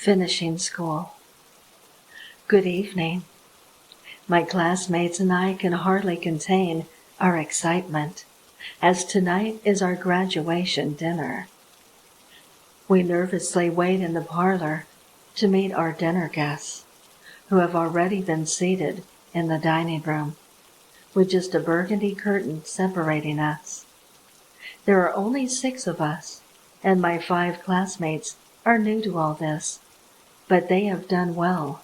Finishing school. Good evening. My classmates and I can hardly contain our excitement, as tonight is our graduation dinner. We nervously wait in the parlor to meet our dinner guests, who have already been seated in the dining room, with just a burgundy curtain separating us. There are only 6 of us, and my 5 classmates are new to all this, but they have done well,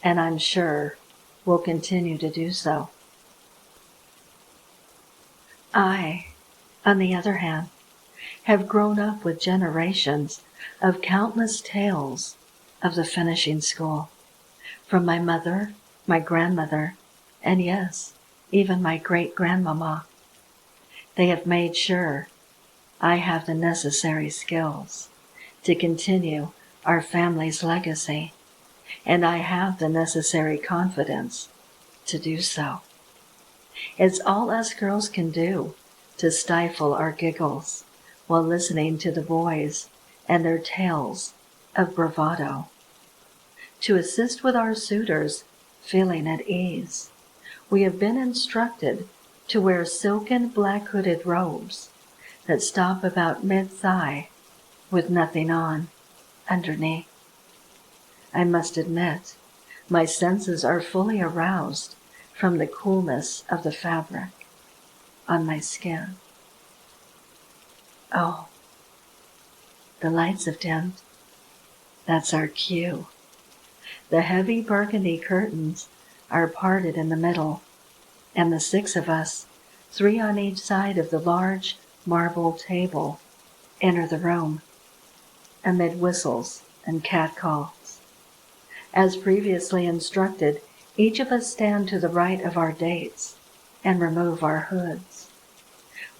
and I'm sure will continue to do so. I, on the other hand, have grown up with generations of countless tales of the finishing school, from my mother, my grandmother, and yes, even my great-grandmama. They have made sure I have the necessary skills to continue our family's legacy, and I have the necessary confidence to do so. It's all us girls can do to stifle our giggles while listening to the boys and their tales of bravado. To assist with our suitors feeling at ease, we have been instructed to wear silken black hooded robes that stop about mid-thigh with nothing on underneath. I must admit, my senses are fully aroused from the coolness of the fabric on my skin. Oh, the lights have dimmed. That's our cue. The heavy burgundy curtains are parted in the middle, and the 6 of us, 3 on each side of the large marble table, enter the room, amid whistles and catcalls. As previously instructed, each of us stand to the right of our dates and remove our hoods.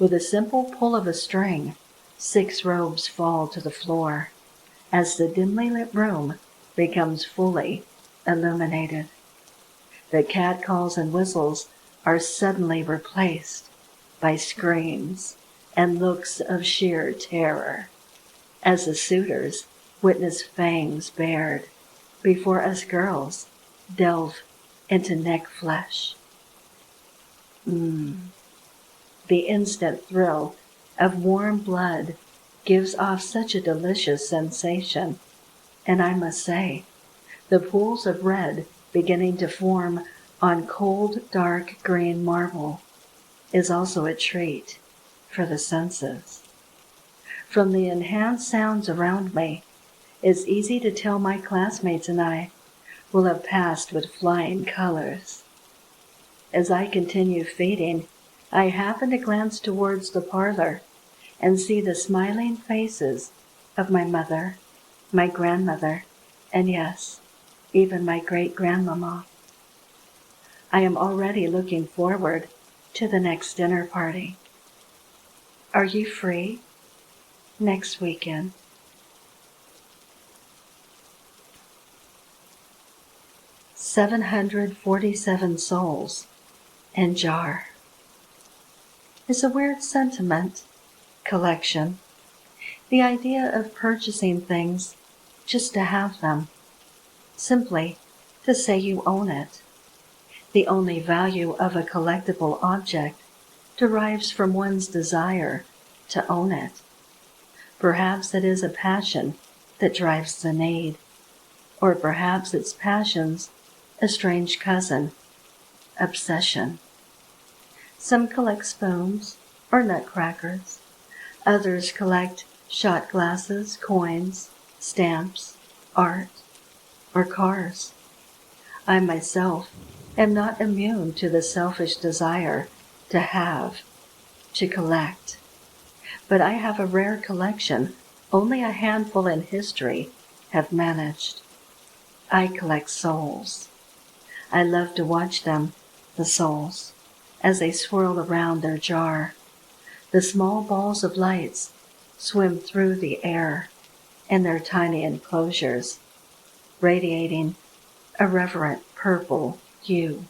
With a simple pull of a string, 6 robes fall to the floor as the dimly lit room becomes fully illuminated. The catcalls and whistles are suddenly replaced by screams and looks of sheer terror as the suitors witness fangs bared before us girls delve into neck flesh. The instant thrill of warm blood gives off such a delicious sensation, and I must say, the pools of red beginning to form on cold, dark green marble is also a treat for the senses. From the enhanced sounds around me, it's easy to tell my classmates and I will have passed with flying colors. As I continue feeding, I happen to glance towards the parlor and see the smiling faces of my mother, my grandmother, and yes, even my great-grandmama. I am already looking forward to the next dinner party. Are you free next weekend? "747 souls in jar" is a weird sentiment collection. The idea of purchasing things just to have them, simply to say you own it. The only value of a collectible object derives from one's desire to own it. Perhaps it is a passion that drives the need, or perhaps it's passion's a strange cousin, obsession. Some collect spoons or nutcrackers. Others collect shot glasses, coins, stamps, art, or cars. I myself am not immune to the selfish desire to have, to collect. But I have a rare collection only a handful in history have managed. I collect souls. I love to watch them, the souls, as they swirl around their jar. The small balls of lights swim through the air in their tiny enclosures, radiating a reverent purple hue.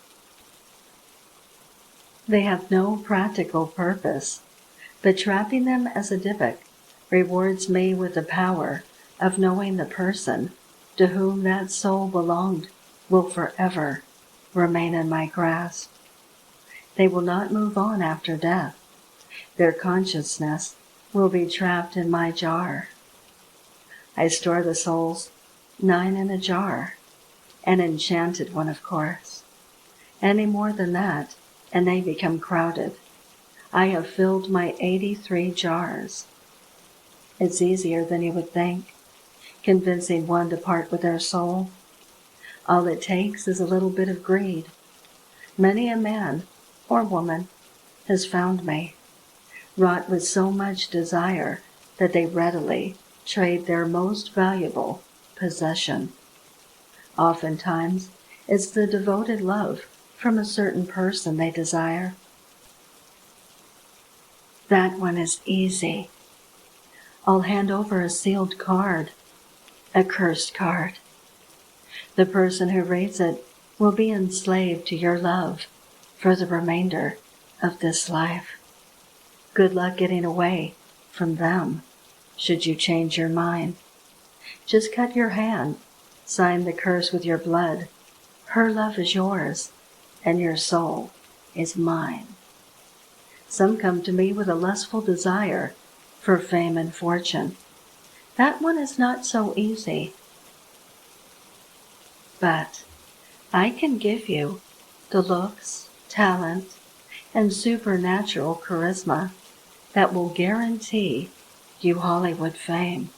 They have no practical purpose, but trapping them as a dybbuk rewards me with the power of knowing the person to whom that soul belonged will forever remain in my grasp. They will not move on after death. Their consciousness will be trapped in my jar. I store the souls, 9 in a jar, an enchanted one, of course. Any more than that, and they become crowded. I have filled my 83 jars. It's easier than you would think, convincing one to part with their soul. All it takes is a little bit of greed. Many a man or woman has found me, wrought with so much desire that they readily trade their most valuable possession. Oftentimes, it's the devoted love from a certain person they desire. That one is easy. I'll hand over a sealed card, a cursed card. The person who reads it will be enslaved to your love for the remainder of this life. Good luck getting away from them, should you change your mind. Just cut your hand, sign the curse with your blood. Her love is yours, and your soul is mine. Some come to me with a lustful desire for fame and fortune. That one is not so easy. But I can give you the looks, talent, and supernatural charisma that will guarantee you Hollywood fame.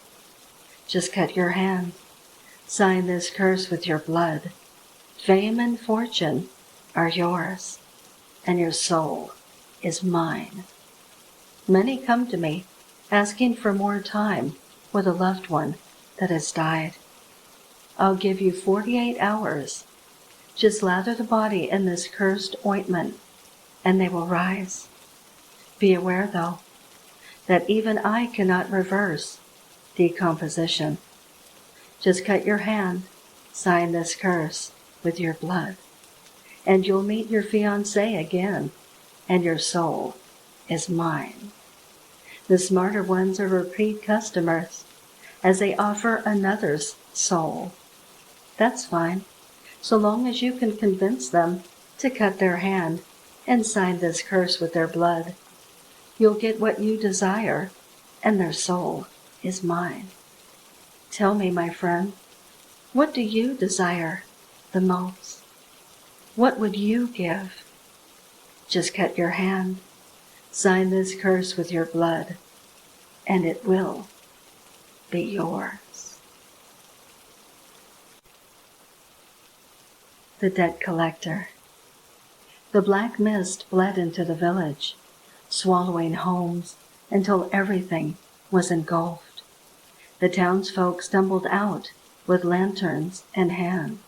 Just cut your hand, sign this curse with your blood. Fame and fortune are yours, and your soul is mine. Many come to me asking for more time with a loved one that has died. I'll give you 48 hours. Just lather the body in this cursed ointment, and they will rise. Be aware, though, that even I cannot reverse decomposition. Just cut your hand, sign this curse with your blood, and you'll meet your fiancé again, and your soul is mine. The smarter ones are repeat customers, as they offer another's soul. That's fine, so long as you can convince them to cut their hand and sign this curse with their blood. You'll get what you desire, and their soul is mine. Tell me, my friend, what do you desire the most? What would you give? Just cut your hand, sign this curse with your blood, and it will be yours. The Debt Collector. The black mist bled into the village, swallowing homes until everything was engulfed. The townsfolk stumbled out with lanterns in hand,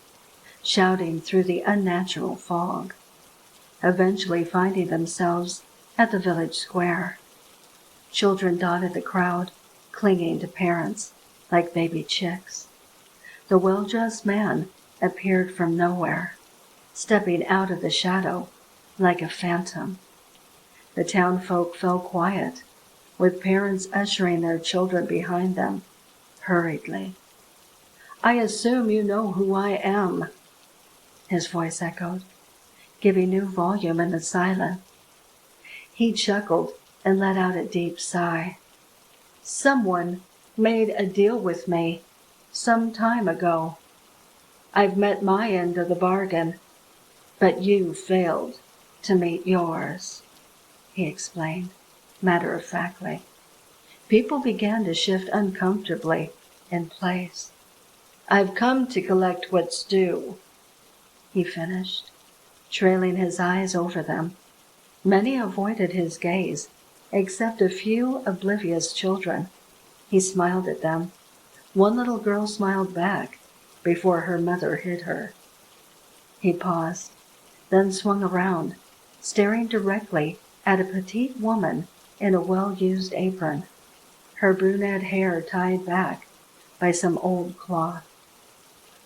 shouting through the unnatural fog, eventually finding themselves at the village square. Children dotted the crowd, clinging to parents like baby chicks. The well-dressed man appeared from nowhere, stepping out of the shadow like a phantom. The townfolk fell quiet, with parents ushering their children behind them hurriedly. "I assume you know who I am," his voice echoed, giving new volume in the silence. He chuckled and let out a deep sigh. "Someone made a deal with me some time ago. I've met my end of the bargain, but you failed to meet yours," he explained, matter-of-factly. People began to shift uncomfortably in place. "I've come to collect what's due," he finished, trailing his eyes over them. Many avoided his gaze, except a few oblivious children. He smiled at them. One little girl smiled back before her mother hid her. He paused, then swung around, staring directly at a petite woman in a well-used apron, her brunette hair tied back by some old cloth.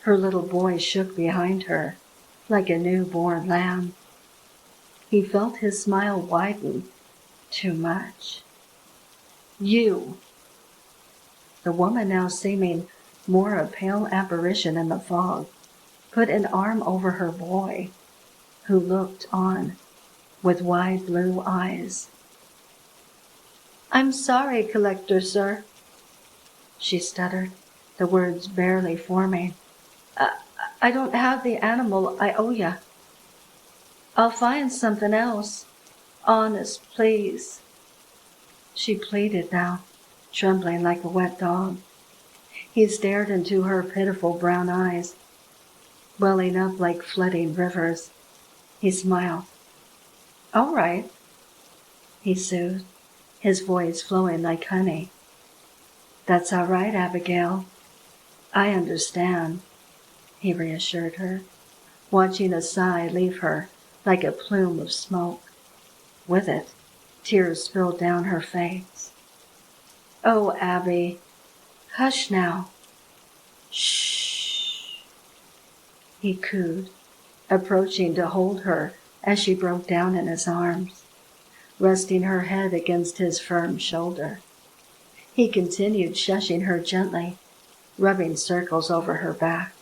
Her little boy shook behind her like a newborn lamb. He felt his smile widen too much. "You!" The woman, now seeming more a pale apparition in the fog, put an arm over her boy, who looked on with wide blue eyes. "I'm sorry, Collector, sir," she stuttered, the words barely forming. I don't have the animal I owe ya. I'll find something else. Honest, please." She pleaded now, trembling like a wet dog. He stared into her pitiful brown eyes, welling up like flooding rivers. He smiled. "All right," he soothed, his voice flowing like honey. "That's all right, Abigail. I understand," he reassured her, watching a sigh leave her like a plume of smoke. With it, tears spilled down her face. "Oh, Abby, hush now." "Shh," he cooed, approaching to hold her as she broke down in his arms, resting her head against his firm shoulder. He continued shushing her gently, rubbing circles over her back.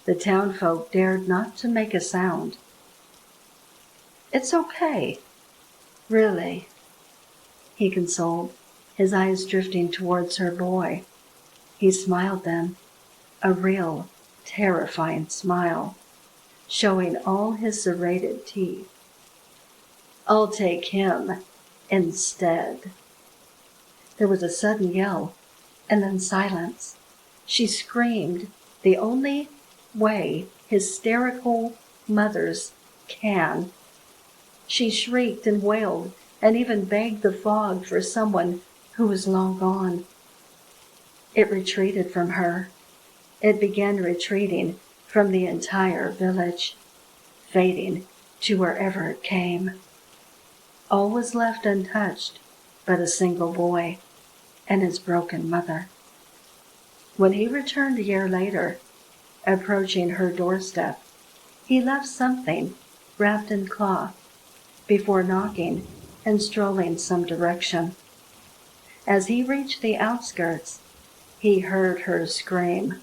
The townfolk dared not to make a sound. "It's okay, really," he consoled, his eyes drifting towards her boy. He smiled then, a real, terrifying smile, showing all his serrated teeth. "I'll take him instead." There was a sudden yell, and then silence. She screamed the only way hysterical mothers can. She shrieked and wailed and even begged the fog for someone who was long gone. It retreated from her. It began retreating from the entire village, fading to wherever it came. All was left untouched but a single boy and his broken mother. When he returned a year later, approaching her doorstep, he left something wrapped in cloth before knocking and strolling some direction. As he reached the outskirts, he heard her scream,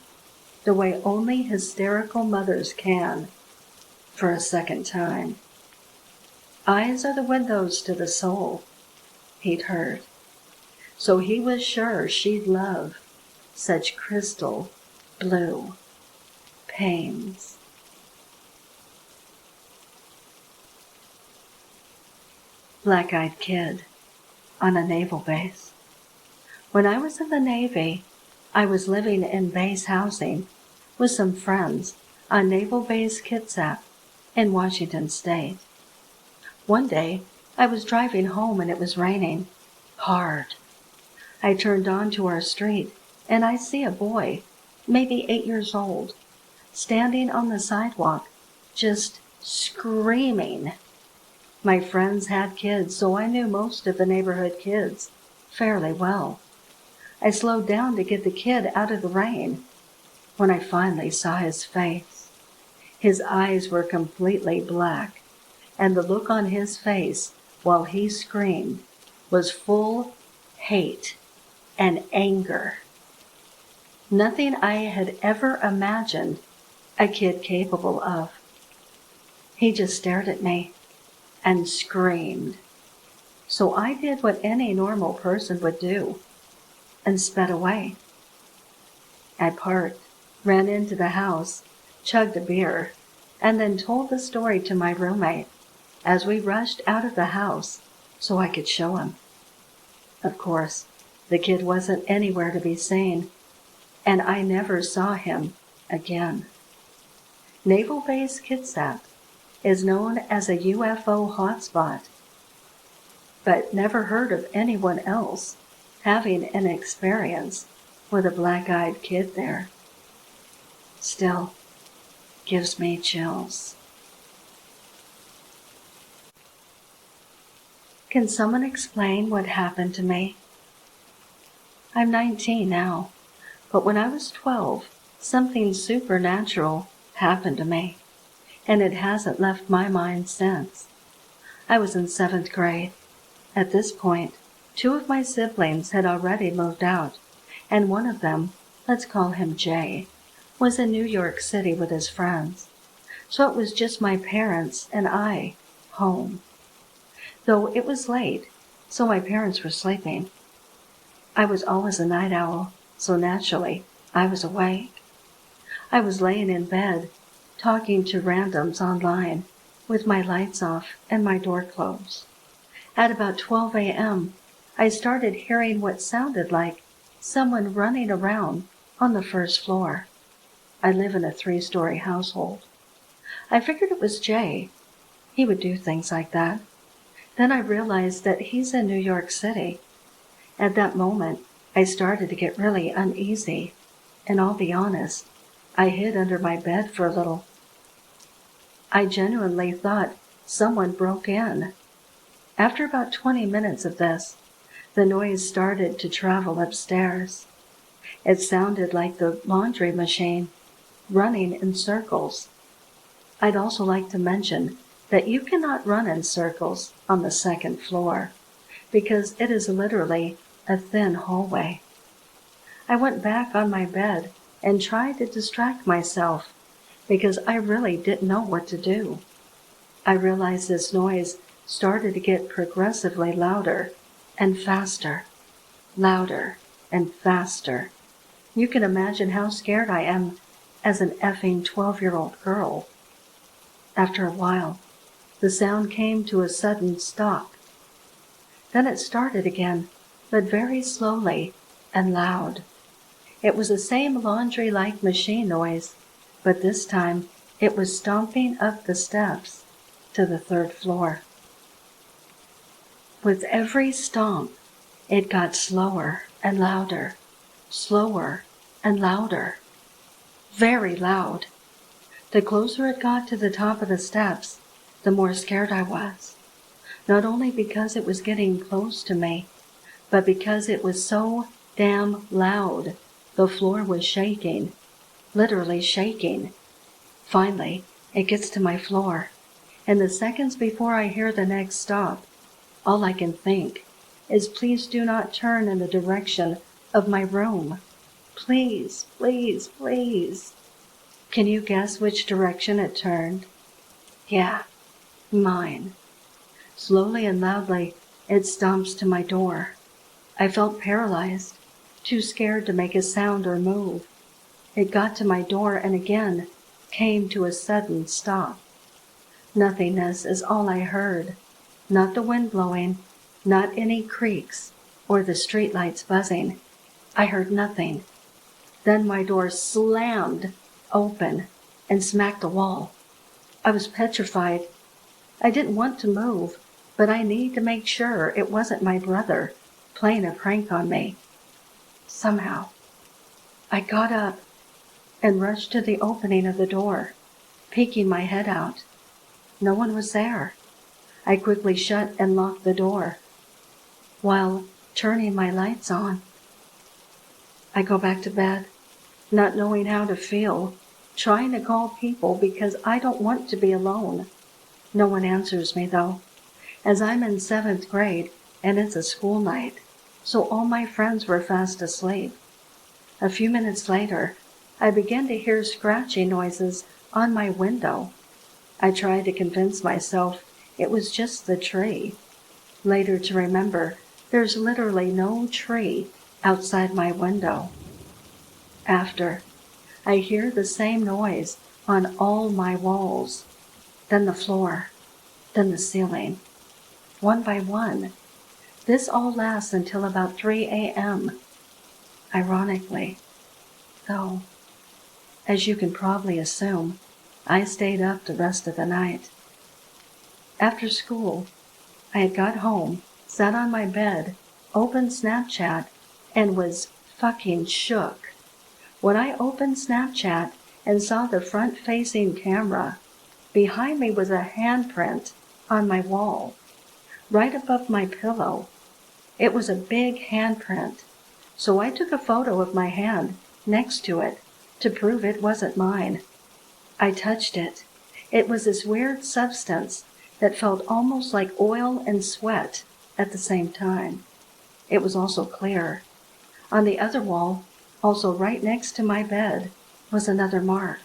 the way only hysterical mothers can, for a second time. Eyes are the windows to the soul, he'd heard. So he was sure she'd love such crystal blue pains. Black-eyed kid on a naval base. When I was in the Navy, I was living in base housing with some friends on Naval Base Kitsap in Washington State. One day, I was driving home and it was raining hard. I turned onto our street and I see a boy, maybe 8 years old, standing on the sidewalk, just screaming. My friends had kids, so I knew most of the neighborhood kids fairly well. I slowed down to get the kid out of the rain. When I finally saw his face, his eyes were completely black, and the look on his face while he screamed was full hate and anger. Nothing I had ever imagined a kid capable of. He just stared at me and screamed. So I did what any normal person would do and sped away. I parked, ran into the house, chugged a beer, and then told the story to my roommate as we rushed out of the house so I could show him. Of course, the kid wasn't anywhere to be seen, and I never saw him again. Naval Base Kitsap is known as a UFO hotspot, but never heard of anyone else having an experience with a black-eyed kid there. Still gives me chills. Can someone explain what happened to me? I'm 19 now, but when I was 12, something supernatural happened to me, and it hasn't left my mind since. I was in 7th grade. At this point, 2 of my siblings had already moved out, and one of them let's call him Jay, was in New York City with his friends, so it was just my parents and I home. Though it was late, so my parents were sleeping. I was always a night owl, so naturally I was awake. I was laying in bed, talking to randoms online, with my lights off and my door closed. At about 12 a.m., I started hearing what sounded like someone running around on the first floor. I live in a 3-story household. I figured it was Jay. He would do things like that. Then I realized that he's in New York City. At that moment, I started to get really uneasy, and I'll be honest, I hid under my bed for a little. I genuinely thought someone broke in. After about 20 minutes of this, the noise started to travel upstairs. It sounded like the laundry machine, running in circles. I'd also like to mention that you cannot run in circles on the 2nd floor, because it is literally a thin hallway. I went back on my bed and tried to distract myself, because I really didn't know what to do. I realized this noise started to get progressively louder and faster, louder and faster. You can imagine how scared I am as an effing 12-year-old girl. After a while, the sound came to a sudden stop. Then it started again, but very slowly and loud. It was the same laundry-like machine noise, but this time it was stomping up the steps to the 3rd floor. With every stomp, it got slower and louder, slower and louder, very loud. The closer it got to the top of the steps, the more scared I was. Not only because it was getting close to me, but because it was so damn loud. The floor was shaking, literally shaking. Finally, it gets to my floor, and the seconds before I hear the next stop, all I can think is please do not turn in the direction of my room. Please, please, please. Can you guess which direction it turned? Yeah, mine. Slowly and loudly, it stomps to my door. I felt paralyzed, too scared to make a sound or move. It got to my door and again came to a sudden stop. Nothingness is all I heard. Not the wind blowing, not any creaks, or the streetlights buzzing. I heard nothing. Then my door slammed open and smacked the wall. I was petrified. I didn't want to move, but I needed to make sure it wasn't my brother playing a prank on me. Somehow, I got up and rushed to the opening of the door, peeking my head out. No one was there. I quickly shut and locked the door, while turning my lights on. I go back to bed, not knowing how to feel, trying to call people because I don't want to be alone. No one answers me though, as I'm in 7th grade and it's a school night, so all my friends were fast asleep. A few minutes later, I began to hear scratching noises on my window. I tried to convince myself it was just the tree. Later to remember, there's literally no tree outside my window. After, I hear the same noise on all my walls, then the floor, then the ceiling, one by one. This all lasts until about 3 a.m. Ironically, though, as you can probably assume, I stayed up the rest of the night. After school, I had got home, sat on my bed, opened Snapchat, and was fucking shook. When I opened Snapchat and saw the front-facing camera, behind me was a handprint on my wall, right above my pillow. It was a big handprint, so I took a photo of my hand next to it to prove it wasn't mine. I touched it. It was this weird substance that felt almost like oil and sweat at the same time. It was also clear. On the other wall, Also, right next to my bed was another mark.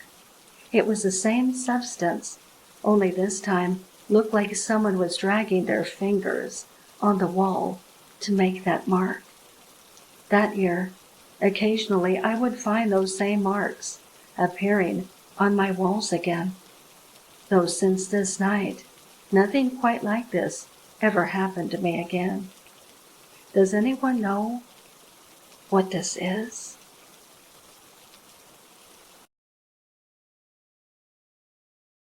It was the same substance, only this time looked like someone was dragging their fingers on the wall to make that mark. That year, occasionally I would find those same marks appearing on my walls again, though since this night, nothing quite like this ever happened to me again. Does anyone know what this is?